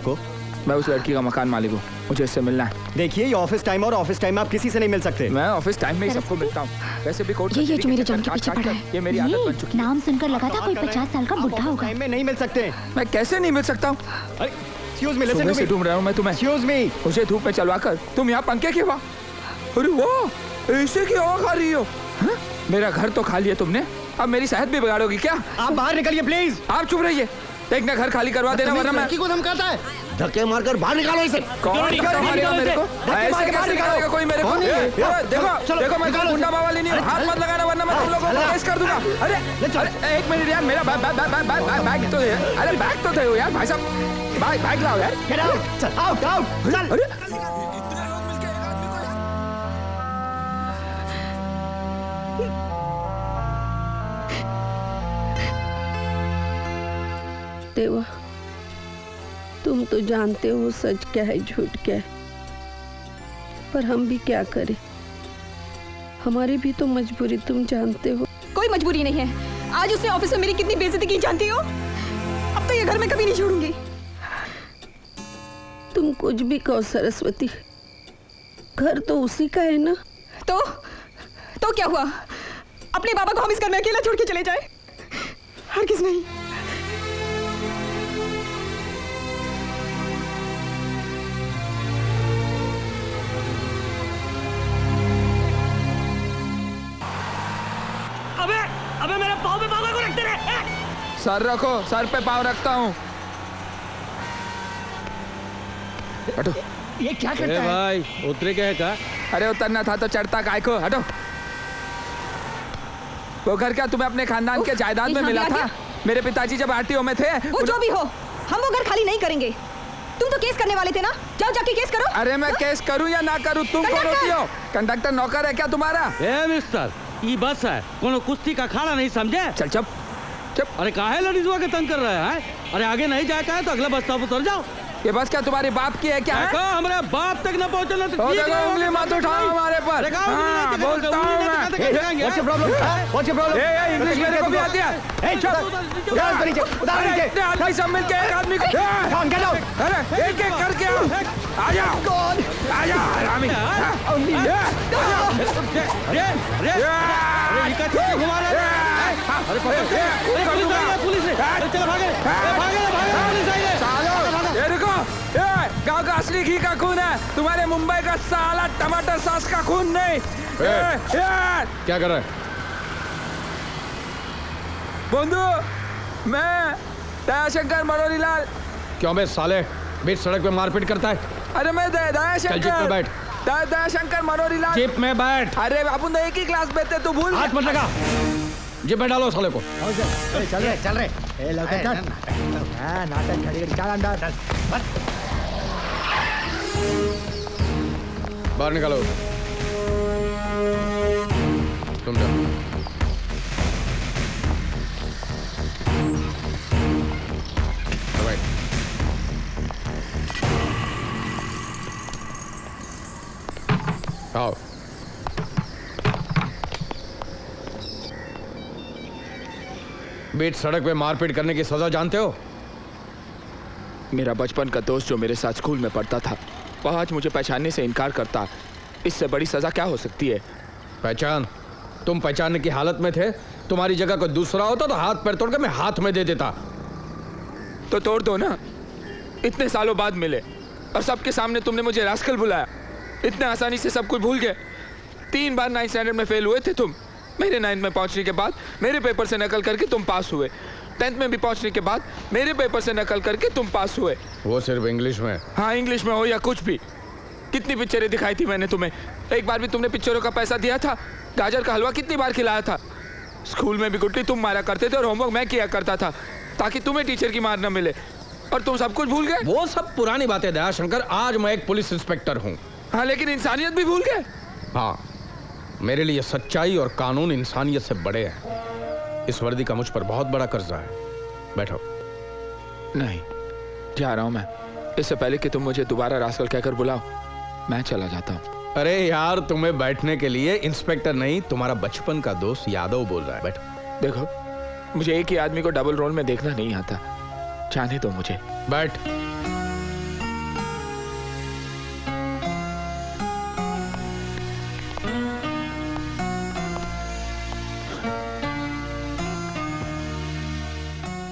को मैं उस लड़की का मकान मालिक हूँ, मुझे इससे मिलना है। देखिए ये ऑफिस टाइम और ऑफिस टाइम में आप किसी से नहीं मिल सकते। मैं ऑफिस टाइम में ही सबको मिलता हूँ। वैसे भी कोर्ट ये जो मेरे जॉन के पीछे पड़ा है, ये मेरी आदत बन चुकी है। नाम सुनकर लगा था कोई 50 साल का बुढ़ा होगा। टाइम में नहीं मिल सकते। मैं कैसे नहीं मिल सकता हूँ? Excuse me, listen to me. ढूंढ रहा हूँ मैं तुम्हें। Excuse me. मुझे धूप में चलवा कर तुम यहाँ पंखे की हवा, अरे वाह, ऐसे की हवा खा रही हो? मेरा घर तो खा लिया तुमने, अब मेरी सेहत भी बिगाड़ोगी क्या? आप बाहर निकलिए प्लीज। आप चुप रहिए, एक ना घर खाली करवा देना वरना मैं को धमकाता है। धक्के मारकर बाहर निकालो इसे। कौन मारेगा मेरे को? ऐसे कैसे निकालेगा कोई मेरे को? देखो देखो, मैं गुंडा बावाली नहीं हूँ, हाथ मत लगाना वरना मैं तुम लोगों को केस कर दूंगा। अरे एक मिनट यार, मेरा बैग तो है। अरे बैग तो थे यार भाई साहब, बैग लाओ यार। गेट आउट, चल आउट आउट चल। अरे देवा, तुम तो जानते हो सच क्या है झूठ क्या है, पर हम भी क्या करें, हमारी भी तो मजबूरी तुम जानते हो। कोई मजबूरी नहीं है। आज उसने ऑफिस में मेरी कितनी बेइज्जती की जानती हो? अब तो ये घर में कभी नहीं छोड़ूंगी। तुम कुछ भी कहो सरस्वती, घर तो उसी का है ना। तो क्या हुआ? अपने बाबा को हम इस घर में अकेला छोड़ के चले जाए? हरगिज़ नहीं। अबे मेरे पाँव पे पाँव को रखते रहे। सर रखो, सर पे पाँव रखता हूँ। हटो। ये क्या करता है भाई? उतरे क्या है का? अरे उतरना था तो चढ़ता काय को? हटो। वो घर क्या तुम्हें अपने खानदान के जायदाद में मिला था? मेरे पिताजी जब आरटीओ में थे। वो जो भी हो, हम वो घर खाली नहीं करेंगे। तुम तो केस करने वाले थे ना, जाओ जाके केस करो। अरे मैं केस करूं या ना करूं, तुम कौन होती हो? कंडक्टर नौकर है क्या तुम्हारा? ए मिस्टर, ये बस है, कोनो कुश्ती का खाना नहीं समझे? चल चुप चुप। अरे काहे लड़ीजुआ के तंग कर रहे हैं? अरे आगे नहीं जाए है तो अगला बस स्टॉप उतर जाओ। ये बस क्या तुम्हारे बाप की है क्या? हमारे बाप तक न पहुंचना तो ठीक है, उंगली मत उठाओ हमारे पर। हाँ, बोलता हूँ मैं। What's your problem? What's your problem? A English मेरे को भी आती है। ए चुप, उधर नीचे, उधर नीचे। इतने आदमी सब मिलके एक आदमी को Come get out. अरे एक एक करके आओ। आ जाओ, आ जाओ हरामी। गाँव का असली घी का खून है, तुम्हारे मुंबई का साला टमाटर सॉस का खून नहीं। क्या कर रहा है? बंधु, मैं दयाशंकर मनोरीलाल। क्यों बे साले, बीच सड़क पे मारपीट करता है? अरे मैं दयाशंकर। जीप में बैठ। दयाशंकर मनोरीलाल। जीप में बैठ। अरे अपन एक ही क्लास में थे, तू भूल? हाथ मत लगा। जीप में डालो साले को। चल रहे। ए लौटे चल। हां नाटक खड़ी चल अंदर। बाहर निकालो। तुम जाओ। आओ। बीच सड़क पे मारपीट करने की सजा जानते हो? मेरा बचपन का दोस्त जो मेरे साथ स्कूल में पढ़ता था, वह आज मुझे पहचानने से इनकार करता। इससे बड़ी सजा क्या हो सकती है? पहचान? तुम पहचानने की हालत में थे? तुम्हारी जगह कोई दूसरा होता तो हाथ पैर तोड़ के मैं हाथ में दे देता। तो तोड़ दो ना, इतने सालों बाद मिले और सबके सामने तुमने मुझे रास्कल बुलाया। इतने आसानी से सब कुछ भूल गए। 3 बार 9th स्टैंडर्ड में फेल हुए थे तुम। मेरे 9th में पहुंचने के बाद मेरे पेपर से नकल करके तुम पास हुए। 10th में भी पहुंचने के बाद मेरे पेपर से नकल करके तुम पास हुए। वो सिर्फ इंग्लिश में? हाँ, इंग्लिश में हो या कुछ भी। कितनी पिक्चरें दिखाई थी मैंने तुम्हें, एक बार भी तुमने पिक्चरों का पैसा दिया था? गाजर का हलवा कितनी बार खिलाया था? स्कूल में भी गुट्टी तुम मारा करते थे और होमवर्क मैं किया करता था ताकि तुम्हें टीचर की मार न मिले, और तुम सब कुछ भूल गए। वो सब पुरानी बातें दयाशंकर, आज मैं एक पुलिस इंस्पेक्टर हूँ। हाँ, लेकिन इंसानियत भी भूल गए। हाँ, मेरे लिए सच्चाई और कानून इंसानियत से बड़े हैं। इस वर्दी का मुझ पर बहुत बड़ा कर्जा है। बैठो। नहीं, जा रहा हूं मैं। इससे पहले कि तुम मुझे दोबारा रास्कल कहकर बुलाओ, मैं चला जाता हूँ। अरे यार, तुम्हें बैठने के लिए इंस्पेक्टर नहीं, तुम्हारा बचपन का दोस्त यादव बोल रहा है। बैठो। देखो, मुझे एक ही आदमी को डबल रोल में देखना नहीं आता, जाने दो मुझे। बैठ।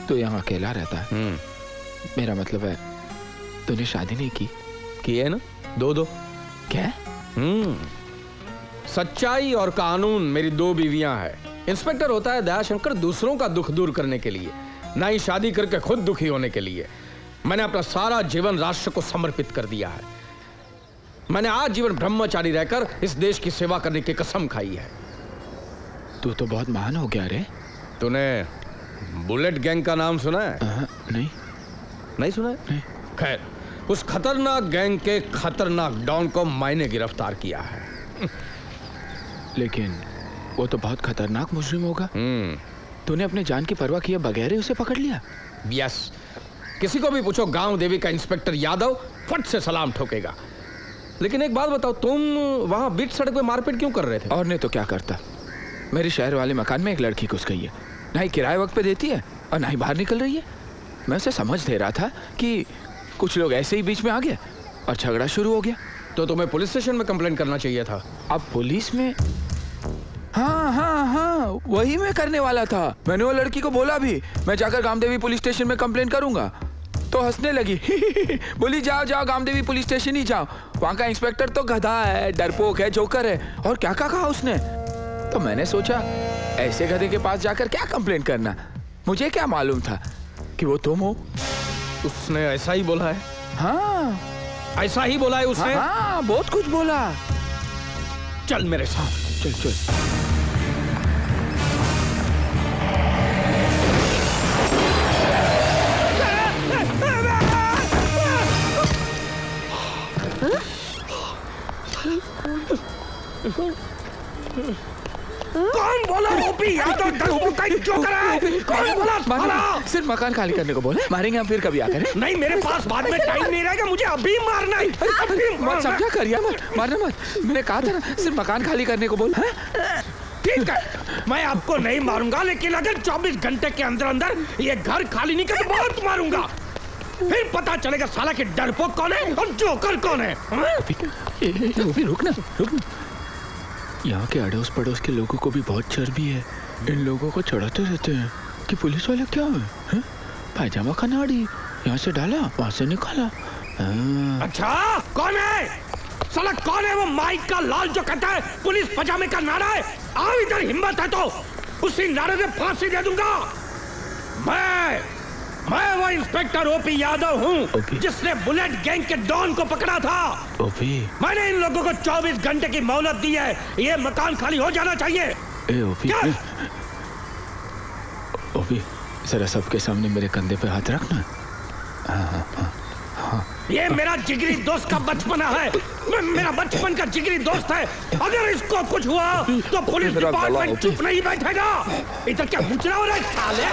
तू यहाँ अकेला रहता है। मेरा मतलब है तूने शादी नहीं की है ना? दो क्या? सच्चाई और कानून मेरी 2 बीवियां हैं। इंस्पेक्टर होता है दयाशंकर दूसरों का दुख दूर करने के लिए, ना ही शादी करके खुद दुखी होने के लिए। मैंने अपना सारा जीवन राष्ट्र को समर्पित कर दिया है। मैंने आज जीवन ब्रह्मचारी रहकर इस देश की सेवा करने की कसम खाई है। तू तो बहुत महान हो गया रे। तूने बुलेट गैंग का नाम सुना है? नहीं सुना है? खैर, उस खतरनाक गैंग के खतरनाक डॉन को मैंने गिरफ्तार किया है। लेकिन वो तो बहुत खतरनाक मुजरिम होगा। तूने अपने जान की परवाह किए बगैर ही उसे पकड़ लिया? यस। किसी को भी पूछो गांव देवी का इंस्पेक्टर यादव फट से सलाम ठोकेगा। लेकिन एक बात बताओ, तुम वहां बीच सड़क पे मारपीट क्यों कर रहे थे? और नहीं तो क्या करता। मेरे शहर वाले मकान में एक लड़की घुस गई है, ना ही किराए वक्त पे देती है और ना ही बाहर निकल रही है। मैं उसे समझ दे रहा था कि कुछ लोग ऐसे ही बीच में आ गए और झगड़ा शुरू हो गया। तो तुम्हें पुलिस स्टेशन में कंप्लेंट करना चाहिए था। अब पुलिस में? हाँ, वही मैं करने वाला था। मैंने वो लड़की को बोला भी मैं जाकर गामदेवी पुलिस स्टेशन में कंप्लेंट करूंगा, तो हंसने लगी। बोली जाओ गामदेवी पुलिस स्टेशन ही जाओ, वहां का इंस्पेक्टर तो गधा है, डरपोक है, जोकर है, और क्या कहा उसने। तो मैंने सोचा ऐसे गधे के पास जाकर क्या कंप्लेंट करना। मुझे क्या मालूम था कि वो तुम हो। उसने ऐसा ही बोला है? हाँ, ऐसा ही बोला है उसने? हाँ, बहुत कुछ बोला। चल मेरे साथ। चल। कौन बोला? ओपी यादव क्यों कर रहा है? कौन बोला? सिर्फ मकान खाली करने को बोले, मारेंगे हम फिर कभी आकर। नहीं, मेरे पास बाद में टाइम नहीं रहेगा, मुझे अभी मारना है। मत समझा करिया, मारना मत। मैंने कहा था ना सिर्फ मकान खाली करने को बोल। ठीक है, मैं आपको नहीं मारूंगा, लेकिन अगर 24 घंटे के अंदर अंदर ये घर खाली नहीं कर बहुत मारूंगा। फिर पता चलेगा साला के डरपोक कौन है और जोकर कौन है। रुक ना। यहाँ के अड़ोस पड़ोस के लोगों को भी बहुत चर्बी है। इन लोगों को चढ़ाते रहते हैं कि पुलिस वाले क्या है? पायजामा का नाड़ी यहाँ से डाला, वहां से निकाला। अच्छा, कौन है साला? कौन है वो माइक का लाल जो कहता है पुलिस पजामे का नारा है? आओ इधर, हिम्मत है तो उसी नारे से फांसी दे दूंगा। मैं वो इंस्पेक्टर ओपी यादव हूँ जिसने बुलेट गैंग के डॉन को पकड़ा था। ओपी, मैंने इन लोगों को 24 घंटे की मोहलत दी है। ये मकान खाली हो जाना चाहिए। ओपी, जरा सबके सामने मेरे कंधे पे हाथ रखना। हाँ। ये मेरा जिगरी दोस्त का बचपना है, मेरा बचपन का जिगरी दोस्त है। अगर इसको कुछ हुआ तो पुलिस डिपार्टमेंट चुप नहीं बैठेगा। इधर क्या मुचरा हो रहा है साले?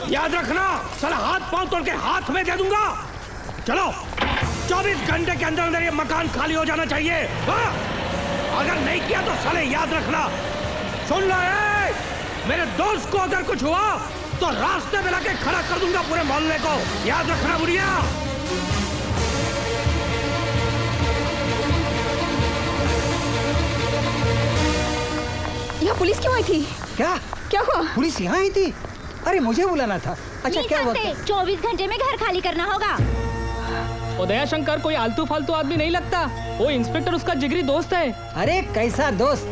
याद रखना, साला हाथ पांव तोड़ के हाथ में दे दूंगा। चलो, 24 घंटे के अंदर अंदर ये मकान खाली हो जाना चाहिए। हाँ? अगर नहीं किया तो साले याद रखना। सुन लो, मेरे दोस्त को अगर कुछ हुआ तो रास्ते में लाके खड़ा कर दूंगा पूरे मोहल्ले को। याद रखना बुढ़िया। यहाँ पुलिस क्यों आई थी? क्या हुआ? पुलिस यहाँ आई थी? अरे मुझे बुलाना था। अच्छा, क्या हुआ? 24 घंटे में घर खाली करना होगा। उदया शंकर कोई आलतू फालतू आदमी नहीं लगता, वो इंस्पेक्टर उसका जिगरी दोस्त है। अरे कैसा दोस्त?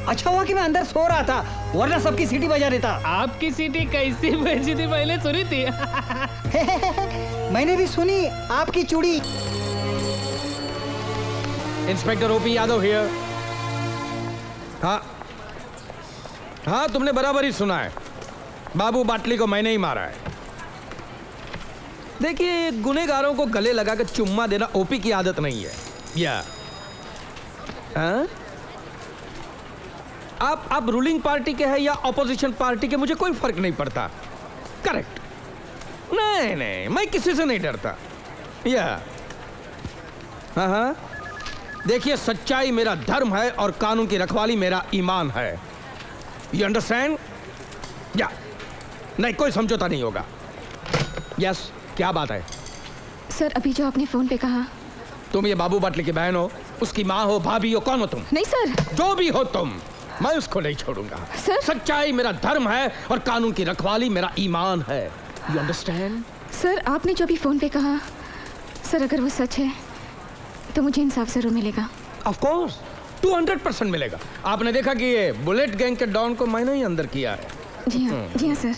अच्छा हुआ कि मैं अंदर सो रहा था, वरना सबकी सीटी बजा देता। आपकी सीटी कैसी बजी थी पहले सुनी थी? मैंने भी सुनी आपकी चूड़ी। Inspector OP Yadav here. हाँ, तुमने बराबर ही सुना है। बाबू बाटली को मैंने ही मारा है। देखिए, गुनहगारों को गले लगाकर चुम्मा देना ओपी की आदत नहीं है। या आप रूलिंग पार्टी के हैं या ऑपोजिशन पार्टी के, मुझे कोई फर्क नहीं पड़ता। करेक्ट। नहीं, मैं किसी से नहीं डरता। या हाँ, देखिए, सच्चाई मेरा धर्म है और कानून की रखवाली मेरा ईमान है। You understand? या नहीं, कोई समझौता नहीं होगा। यस, क्या बात है? सर, अभी जो आपने फोन पे कहा। तुम ये बाबू बाटली की बहन हो, उसकी माँ हो, भाभी हो, कौन हो तुम? नहीं सर। जो भी हो तुम, मैं उसको नहीं छोड़ूंगा। सर? सच्चाई मेरा धर्म है और कानून की रखवाली मेरा ईमान है। You understand? सर आपने जो भी फोन पे कहा, सर अगर वो सच है तो मुझे इंसाफ जरूर मिलेगा। ऑफ कोर्स 200% मिलेगा। आपने देखा कि ये बुलेट गैंग के डॉन को मैंने ही अंदर किया है। जी हाँ सर।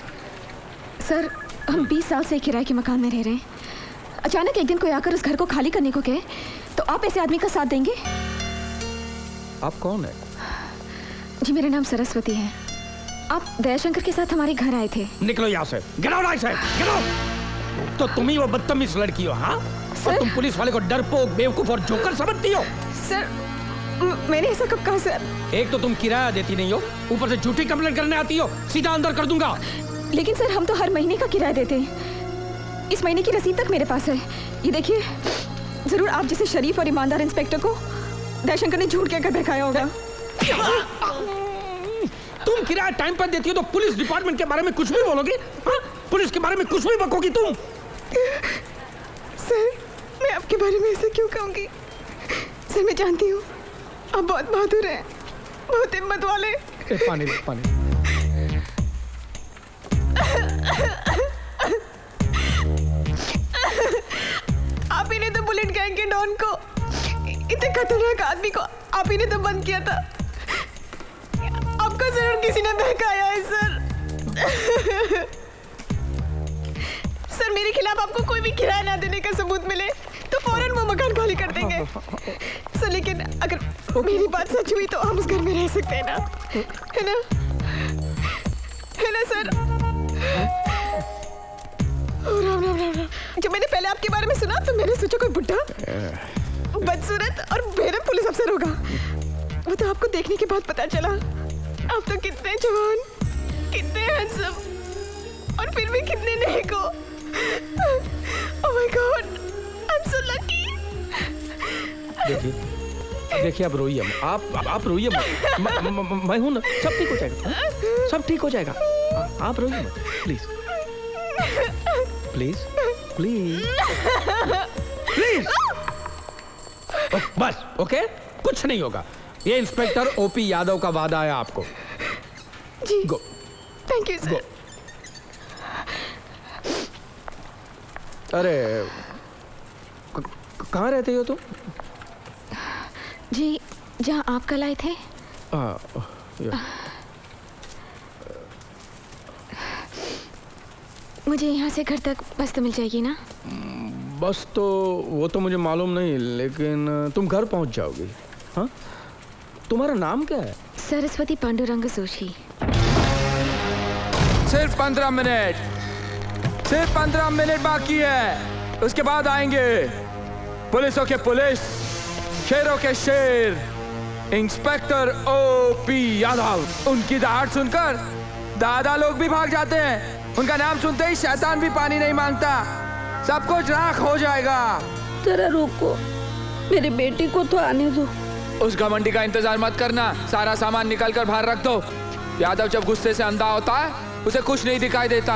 सर हम 20 साल से किराए के मकान में रह रहे हैं। अचानक एक दिन कोई आकर उस घर को खाली करने को कहे तो आप ऐसे आदमी का साथ देंगे? आप कौन है? जी मेरा नाम सरस्वती है। आप दयाशंकर के साथ हमारे घर आए थे। निकलो यहाँ से। Get out I said, get out. तो तुम ही वो बदतमीज लड़की हो, हाँ? और तुम पुलिस वाले को डरपोक, बेवकूफ और जोकर समझती हो। सर मैंने ऐसा कब कहा सर? एक तो तुम किराया देती नहीं हो, ऊपर से झूठी कंप्लेंट करने आती हो। सीधा अंदर कर दूंगा। लेकिन सर हम तो हर महीने का किराया देते हैं। इस महीने की रसीद तक मेरे पास है। ये देखिए, जरूर आप जैसे शरीफ और ईमानदार इंस्पेक्टर को दयाशंकर ने झूठ कहकर बहकाया होगा। तुम किराया टाइम पर देती हो तो पुलिस डिपार्टमेंट के बारे में कुछ भी बोलोगी? हाँ? पुलिस के बारे में कुछ भी बकोगी तुम? सर मैं आपके बारे में ऐसे क्यों कहूँगी? सर मैं जानती हूँ आप बहुत बहादुर हैं, बहुत हिम्मत वाले। पानी दे, पानी। आप ही ने तो बुलेट गैंग के डॉन को, इतने खतरनाक आदमी को आप ही ने तो बंद किया था। आपको जरूर किसी ने बहकाया है सर। सर मेरे खिलाफ आपको कोई भी किराया ना देने का सबूत मिले तो फौरन वो मकान खाली कर देंगे। सर लेकिन अगर मेरी बात सच हुई तो हम उस घर में रह सकते हैं ना? है ना? है ना सर? राम राम राम राम। जब मैंने पहले आपके बारे में सुना तो मैंने सोचा कोई बुढ़ा बदसूरत और बेरहम पुलिस अफसर होगा। वो तो आपको देखने के बाद पता चला आप तो कितने जवान, कितने हैंडसम और फिर भी कितने नेक हो। Oh my God, I am so lucky. देखिए अब रोइए मत। आप रोइए मत। मैं हूं ना, सब ठीक हो जाएगा। सब ठीक हो जाएगा। आप रोइए मत प्लीज, प्लीज, प्लीज, प्लीज। बस ओके, कुछ नहीं होगा। ये इंस्पेक्टर ओपी यादव का वादा है आपको। जी गो। Thank you sir. अरे कहाँ रहते हो तुम? जी जहाँ आप कल आए थे। मुझे यहाँ से घर तक बस तो मिल जाएगी ना? बस तो वो तो मुझे मालूम नहीं, लेकिन तुम घर पहुंच जाओगी। हाँ, तुम्हारा नाम क्या है? सरस्वती पांडुरंग जोशी। सिर्फ 15 मिनट, सिर्फ 15 मिनट बाकी है, उसके बाद आएंगे पुलिसों के पुलिस, शेरों के शेर, इंस्पेक्टर ओपी यादव। उनकी दहाड़ सुनकर दादा लोग भी भाग जाते हैं। उनका नाम सुनते ही शैतान भी पानी नहीं मांगता। सब कुछ राख हो जाएगा। जरा रुको, मेरी बेटी को तो आने दो। उस घमंडी का इंतजार मत करना, सारा सामान निकाल कर बाहर रख दो। यादव जब गुस्से से अंधा होता है उसे कुछ नहीं दिखाई देता।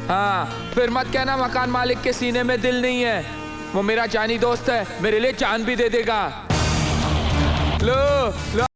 हाँ, फिर मत कहना मकान मालिक के सीने में दिल नहीं है। वो मेरा जानी दोस्त है, मेरे लिए जान भी दे देगा। लो, लो।